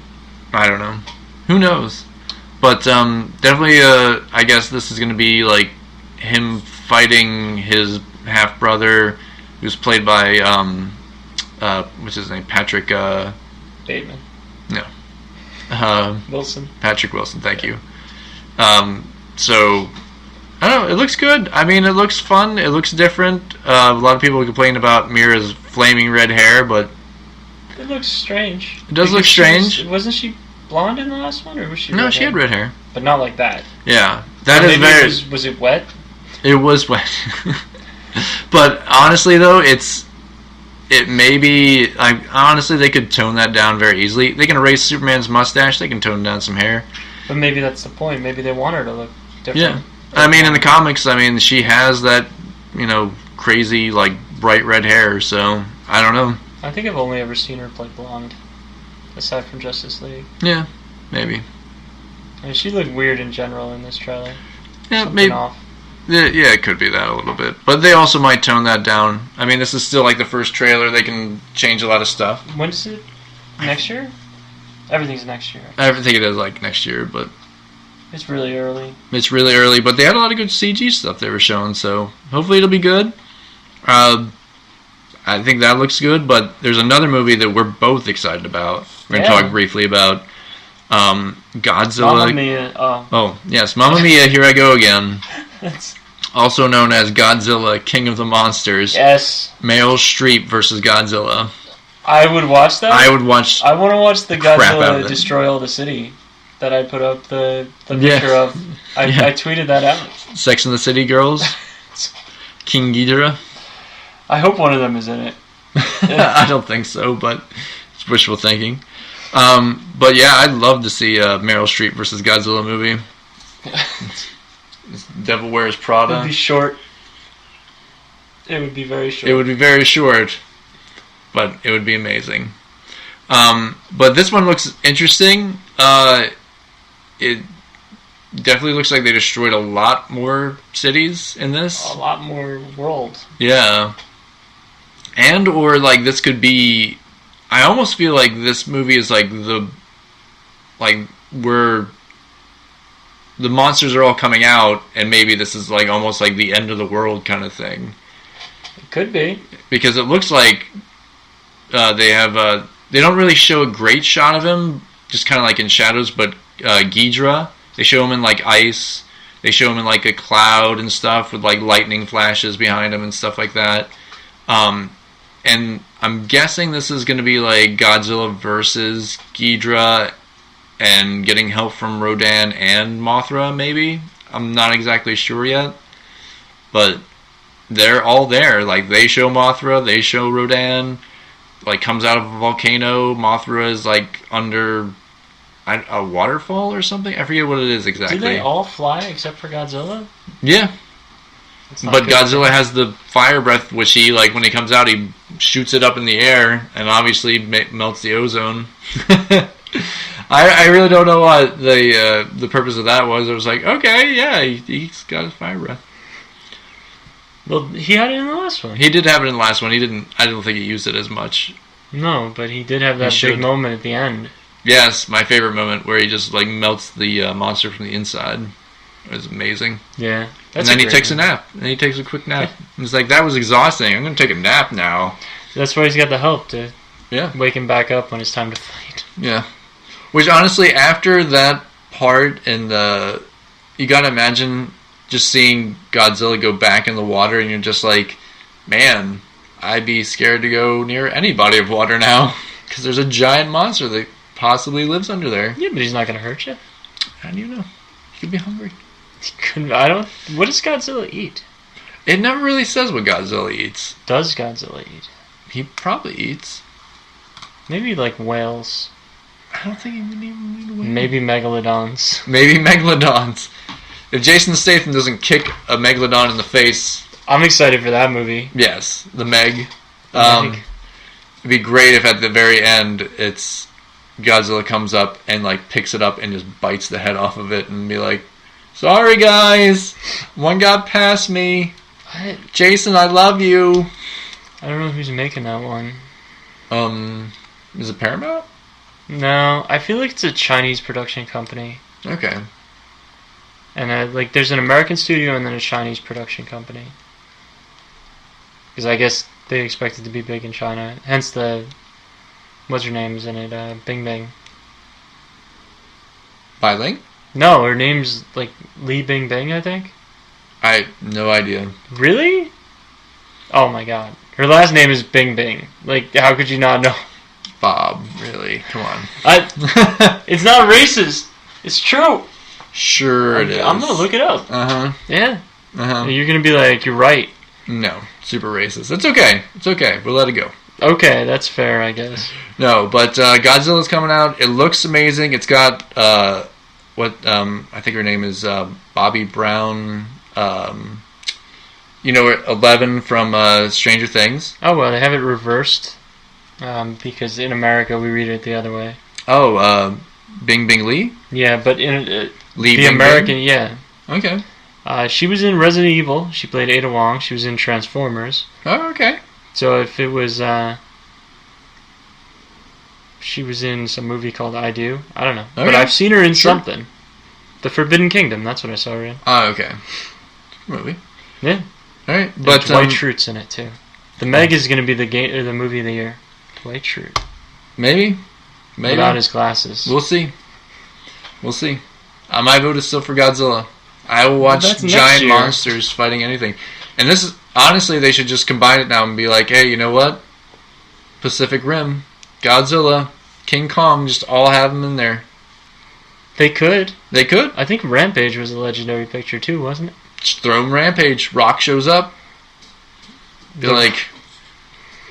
I don't know. Who knows? But definitely, I guess this is going to be like him fighting his half brother, who's played by what's his name? Patrick Bateman. No. Wilson. Patrick Wilson, thank you. So I don't know, it looks good. I mean, it looks fun, it looks different. A lot of people complain about Mira's flaming red hair, but it looks strange. It does look strange. Wasn't she blonde in the last one, or was she? No, she had red hair, but not like that. Yeah, that is very. Was it wet? It was wet. But honestly, though, it may be. Honestly, they could tone that down very easily. They can erase Superman's mustache. They can tone down some hair. But maybe that's the point. Maybe they want her to look different. Yeah, I mean, in the comics, she has that crazy like bright red hair. So I don't know. I think I've only ever seen her play blonde, aside from Justice League. Yeah, maybe. I mean, she looked weird in general in this trailer. Yeah, something maybe. Off. Yeah, it could be that a little bit. But they also might tone that down. I mean, this is still like the first trailer. They can change a lot of stuff. When is it? Next year? Everything's next year. I think it is like next year, but... It's really early. It's really early, but they had a lot of good CG stuff they were showing, so hopefully it'll be good. I think that looks good, but there's another movie that we're both excited about. We're going to talk briefly about Godzilla. Mamma Mia. Oh, yes, Mamma Mia, Here I Go Again. Also known as Godzilla, King of the Monsters. Yes. Meryl Streep versus Godzilla. I would watch that. I would watch. I want to watch the Godzilla Destroy All the City that I put up the picture of. I tweeted that out. Sex and the City Girls. King Ghidorah. I hope one of them is in it. I don't think so, but it's wishful thinking. But yeah, I'd love to see a Meryl Streep versus Godzilla movie. Devil Wears Prada. It would be short. It would be very short. It would be very short, but it would be amazing. But this one looks interesting. It definitely looks like they destroyed a lot more cities in this. A lot more world. Yeah. And or like this could be, I almost feel like this movie is like where the monsters are all coming out, and maybe this is like almost like the end of the world kind of thing. It could be. Because it looks like they don't really show a great shot of him, just kind of like in shadows, but Ghidra, they show him in like ice, they show him in like a cloud and stuff with like lightning flashes behind him and stuff like that. And I'm guessing this is going to be like Godzilla versus Ghidra and getting help from Rodan and Mothra, maybe? I'm not exactly sure yet. But they're all there. Like, they show Mothra, they show Rodan. Like, comes out of a volcano. Mothra is, like, under a waterfall or something? I forget what it is exactly. Do they all fly except for Godzilla? Yeah. But Godzilla has the fire breath, which he, like, when he comes out, he shoots it up in the air and obviously melts the ozone. I really don't know what the purpose of that was. It was like, okay, yeah, he's got his fire breath. Well, he had it in the last one. He did have it in the last one. I don't think he used it as much. No, but he did have that big moment at the end. Yes, my favorite moment where he just like melts the monster from the inside. It was amazing. Yeah. And then he takes a nap. And he takes a quick nap. He's like, that was exhausting. I'm going to take a nap now. That's why he's got the help to wake him back up when it's time to fight. Yeah. Which honestly, after that part in the... You got to imagine just seeing Godzilla go back in the water and you're just like, man, I'd be scared to go near any body of water now. Because there's a giant monster that possibly lives under there. Yeah, but he's not going to hurt you. How do you know? He could be hungry. What does Godzilla eat? It never really says what Godzilla eats. Does Godzilla eat? He probably eats. Maybe like whales. I don't think he would even eat a whale. Maybe megalodons. Maybe megalodons. If Jason Statham doesn't kick a megalodon in the face... I'm excited for that movie. Yes, the Meg. It'd be great if at the very end it's Godzilla comes up and like picks it up and just bites the head off of it and be like, sorry guys, one got past me. What? Jason, I love you. I don't know who's making that one. Is it Paramount? No, I feel like it's a Chinese production company. Okay. And there's an American studio and then a Chinese production company. Because I guess they expect it to be big in China. Hence what's her name is in it? Bing Bing. Bai Ling? No, her name's like Li Bing Bing, I think. I no idea. Really? Oh my god. Her last name is Bing Bing. Like, how could you not know? Bob, really? Come on. It's not racist. It's true. Sure it is. I'm gonna look it up. Uh-huh. Yeah. Uh-huh. You're gonna be like, you're right. No, super racist. It's okay. It's okay. We'll let it go. Okay, that's fair, I guess. No, but Godzilla's coming out. It looks amazing. It's got I think her name is Bobby Brown. 11 from Stranger Things. Oh well, they have it reversed because in America we read it the other way. Oh, Bing Bing Lee. Yeah, but in Lee the Bing American, Bing? yeah. Okay. She was in Resident Evil. She played Ada Wong. She was in Transformers. Oh, okay. So if it was, she was in some movie called I Do. I don't know. Okay. But I've seen her in something. The Forbidden Kingdom. That's what I saw her in. Oh, okay. Movie. Yeah. All right, but Dwight Schrute's in it too. The Meg is going to be the movie of the year. Dwight Schrute. Maybe. Without his glasses. We'll see. My vote is still for Godzilla. I will watch giant monsters fighting anything. And this is, honestly, they should just combine it now and be like, hey, you know what? Pacific Rim, Godzilla, King Kong, just all have them in there. They could. They could. I think Rampage was a legendary picture too, wasn't it? Just throw them Rampage. Rock shows up. Be like,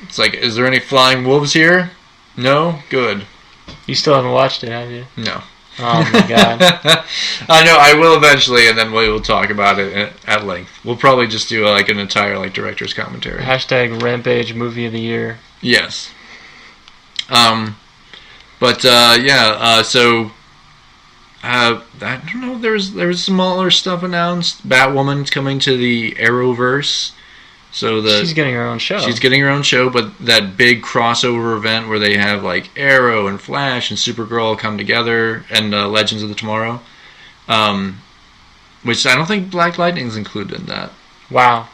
It's like, is there any flying wolves here? No? Good. You still haven't watched it, have you? No. Oh my god. I know, I will eventually, and then we will talk about it at length. We'll probably just do an entire director's commentary. # Rampage Movie of the Year. Yes. So I don't know. There's some other stuff announced. Batwoman's coming to the Arrowverse. So she's getting her own show. She's getting her own show, but that big crossover event where they have like Arrow and Flash and Supergirl come together, and Legends of the Tomorrow, which I don't think Black Lightning's included in that. Wow.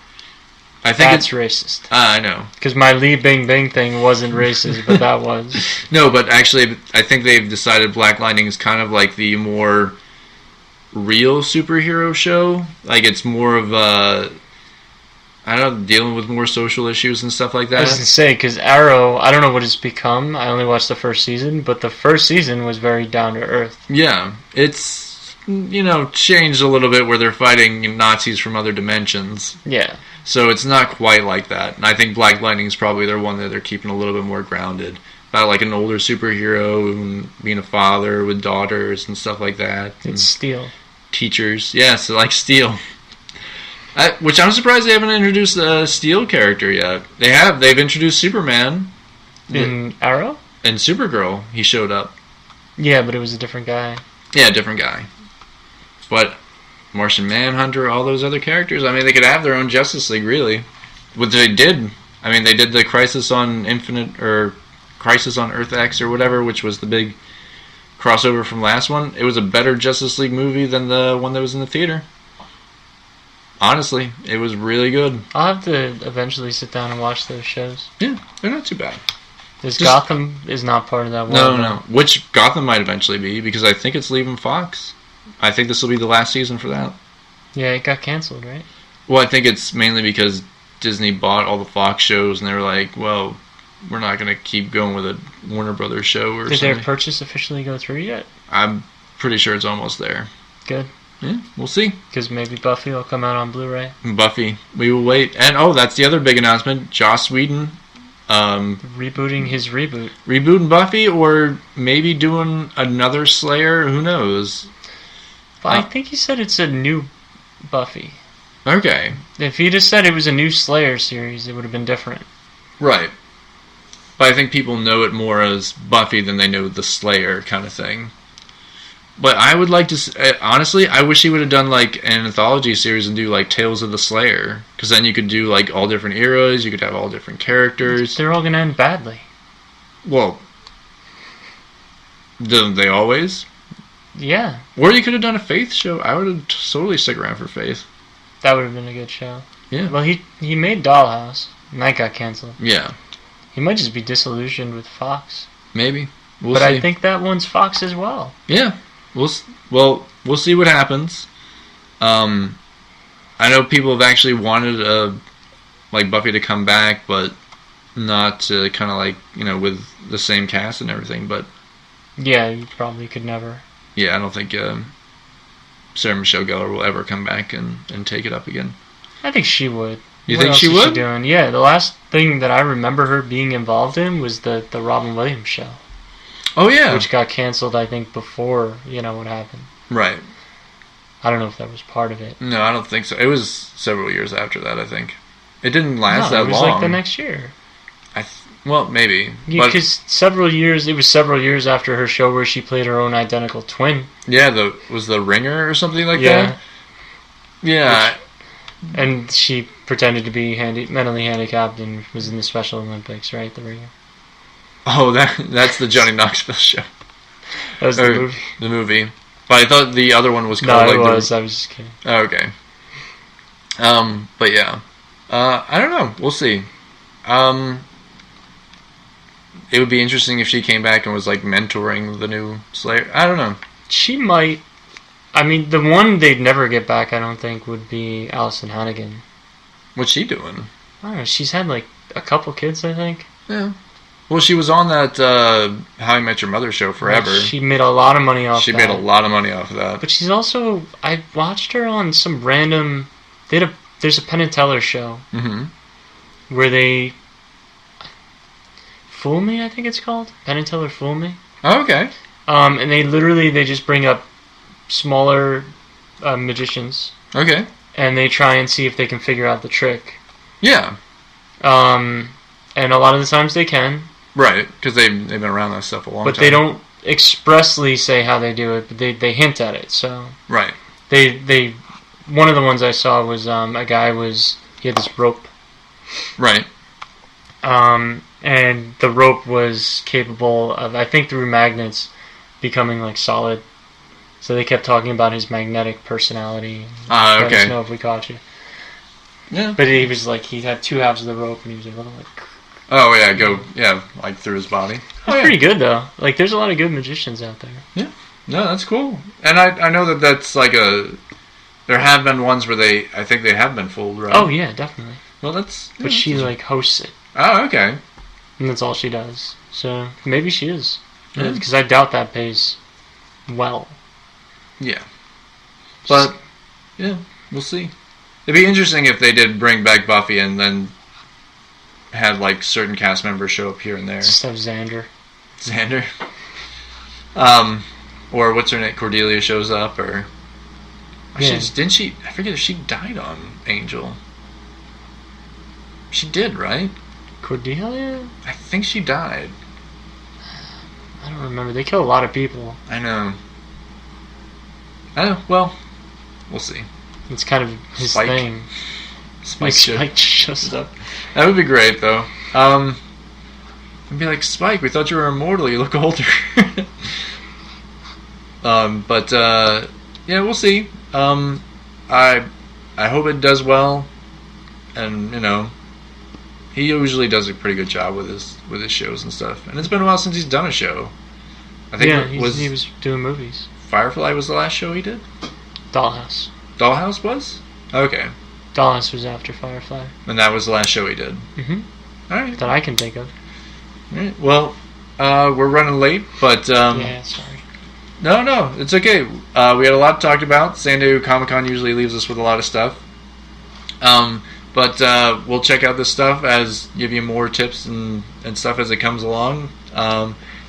I think that's racist. I know. Because my Lee Bing Bing thing wasn't racist, but that was. No, but actually, I think they've decided Black Lightning is kind of like the more real superhero show. Like, it's more of dealing with more social issues and stuff like that. I was going to say, because Arrow, I don't know what it's become. I only watched the first season, but the first season was very down to earth. Yeah, it's, changed a little bit where they're fighting Nazis from other dimensions. Yeah. So it's not quite like that. And I think Black Lightning is probably their one that they're keeping a little bit more grounded. About like an older superhero and being a father with daughters and stuff like that. It's Steel. Teachers. Yeah, so like Steel. Which I'm surprised they haven't introduced the Steel character yet. They have. They've introduced Superman. In Arrow? And Supergirl. He showed up. Yeah, but it was a different guy. Yeah, different guy. But Martian Manhunter, all those other characters, I mean, they could have their own Justice League, really. What they did. I mean, they did the Crisis on Earth X or whatever, which was the big crossover from last one. It was a better Justice League movie than the one that was in the theater. Honestly, it was really good. I'll have to eventually sit down and watch those shows. Yeah, they're not too bad. Gotham is not part of that world. No. Which Gotham might eventually be, because I think it's leaving Fox. I think this will be the last season for that. Yeah, it got canceled, right? Well, I think it's mainly because Disney bought all the Fox shows, and they were like, well, we're not going to keep going with a Warner Brothers show or something. Did their purchase officially go through yet? I'm pretty sure it's almost there. Good. Yeah, we'll see. Because maybe Buffy will come out on Blu-ray. Buffy. We will wait. And, that's the other big announcement. Joss Whedon. Rebooting his reboot. Rebooting Buffy, or maybe doing another Slayer. Who knows? Well, I think he said it's a new Buffy. Okay. If he just said it was a new Slayer series, it would have been different. Right. But I think people know it more as Buffy than they know the Slayer kind of thing. But I would like to... honestly, I wish he would have done like an anthology series and do like Tales of the Slayer. Because then you could do like all different eras, you could have all different characters. They're all going to end badly. Well, don't they always? Yeah. Or you could have done a Faith show. I would have totally stuck around for Faith. That would have been a good show. Yeah. Well, he made Dollhouse, and that got canceled. Yeah. He might just be disillusioned with Fox. Maybe. But see. I think that one's Fox as well. Yeah. We'll see what happens. I know people have actually wanted like Buffy to come back, but not kind of like, with the same cast and everything. But yeah, you probably could never. Yeah, I don't think Sarah Michelle Gellar will ever come back and take it up again. I think she would. You think she would? She doing? Yeah, the last thing that I remember her being involved in was the Robin Williams show. Oh, yeah. Which got canceled, I think, before, what happened. Right. I don't know if that was part of it. No, I don't think so. It was several years after that, I think. It didn't last that long. It was like the next year. Well, maybe. Because it was several years after her show where she played her own identical twin. Yeah, was the Ringer or something like that? Yeah. And she pretended to be mentally handicapped and was in the Special Olympics, right? The Ringer. Oh, that's the Johnny Knoxville show. That was the movie. The movie. But I thought the other one was called... No, I was just kidding. Oh, okay. But yeah. I don't know. We'll see. It would be interesting if she came back and was like mentoring the new Slayer. I don't know. She might. I mean, the one they'd never get back, I don't think, would be Allison Hannigan. What's she doing? I don't know. She's had like a couple kids, I think. Yeah. Well, she was on that How I Met Your Mother show forever. She made a lot of money off that. She made a lot of money off of that. But she's also... I watched her on some random... There's a Penn and Teller show. Mm-hmm. Where they... Fool Me, I think it's called. Penn and Teller Fool Me. Oh, okay. And they just bring up smaller magicians. Okay. And they try and see if they can figure out the trick. Yeah. And a lot of the times they can. Right, because they've been around that stuff a long time. But they don't expressly say how they do it, but they hint at it. So right. They one of the ones I saw was a guy he had this rope. Right. And the rope was capable of, I think through magnets, becoming like solid. So they kept talking about his magnetic personality. Okay. Let us know if we caught you. Yeah. But he was like, he had 2 halves of the rope and he was able to like... Oh, yeah, like through his body. That's pretty good, though. Like, there's a lot of good magicians out there. Yeah. No, that's cool. And I know that's like there have been ones where I think they have been fooled, right? Oh, yeah, definitely. Well, that's... But she, like, hosts it. Oh, okay. And that's all she does. So, maybe she is. Because I doubt that pays well. Yeah. But, yeah, we'll see. It'd be interesting if they did bring back Buffy and then had, like, certain cast members show up here and there. Just have Xander. Or what's her name? Cordelia shows up, or... Yeah. Didn't she... I forget if she died on Angel. She did, right? Cordelia? I think she died. I don't remember. They kill a lot of people. I know. Well, we'll see. It's kind of his Spike. thing. Spike shows up. That would be great, though. I'd be like, Spike, we thought you were immortal. You look older. Yeah, we'll see. I hope it does well, and he usually does a pretty good job with his shows and stuff. And it's been a while since he's done a show. I think he was doing movies. Firefly was the last show he did. Dollhouse was? Okay. Dollhouse was after Firefly. And that was the last show he did. Mm-hmm. All right. That I can think of. All right. Well, we're running late, but yeah, sorry. No, it's okay. We had a lot talked about. San Diego Comic-Con usually leaves us with a lot of stuff. But we'll check out this stuff give you more tips and stuff as it comes along.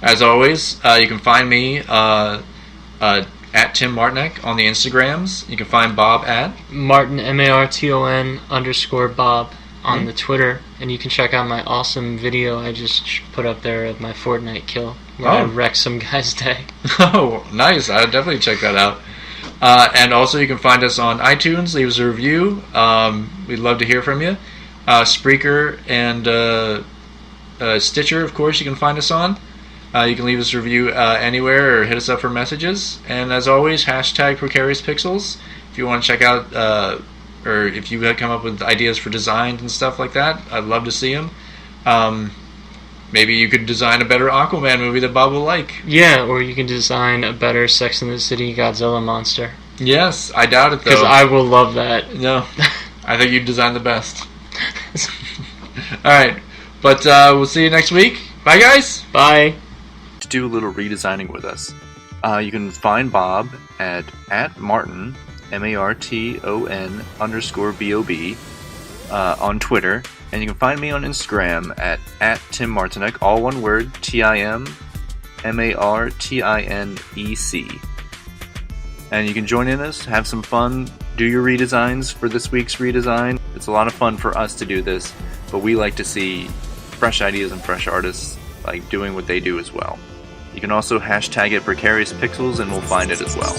As always, you can find me at Tim Martinek on the Instagrams. You can find Bob at Martin MARTON _Bob on the Twitter, and you can check out my awesome video I just put up there of my Fortnite kill where I wrecked some guy's day. Oh, nice! I'll definitely check that out. And also, you can find us on iTunes. Leave us a review. We'd love to hear from you. Spreaker and Stitcher, of course, you can find us on. You can leave us a review anywhere or hit us up for messages. And as always, hashtag #PrecariousPixels. If you want to check out, or if you come up with ideas for designs and stuff like that, I'd love to see them. Maybe you could design a better Aquaman movie that Bob will like. Yeah, or you can design a better Sex and the City Godzilla monster. Yes, I doubt it though. Because I will love that. No, I think you'd design the best. Alright, but we'll see you next week. Bye guys! Bye! To do a little redesigning with us, you can find Bob at Martin, MARTON _BOB on Twitter. And you can find me on Instagram at Tim Martinek, all one word, TIM MARTINEC. And you can join in us, have some fun, do your redesigns for this week's redesign. It's a lot of fun for us to do this, but we like to see fresh ideas and fresh artists like doing what they do as well. You can also hashtag it #PrecariousPixels and we'll find it as well.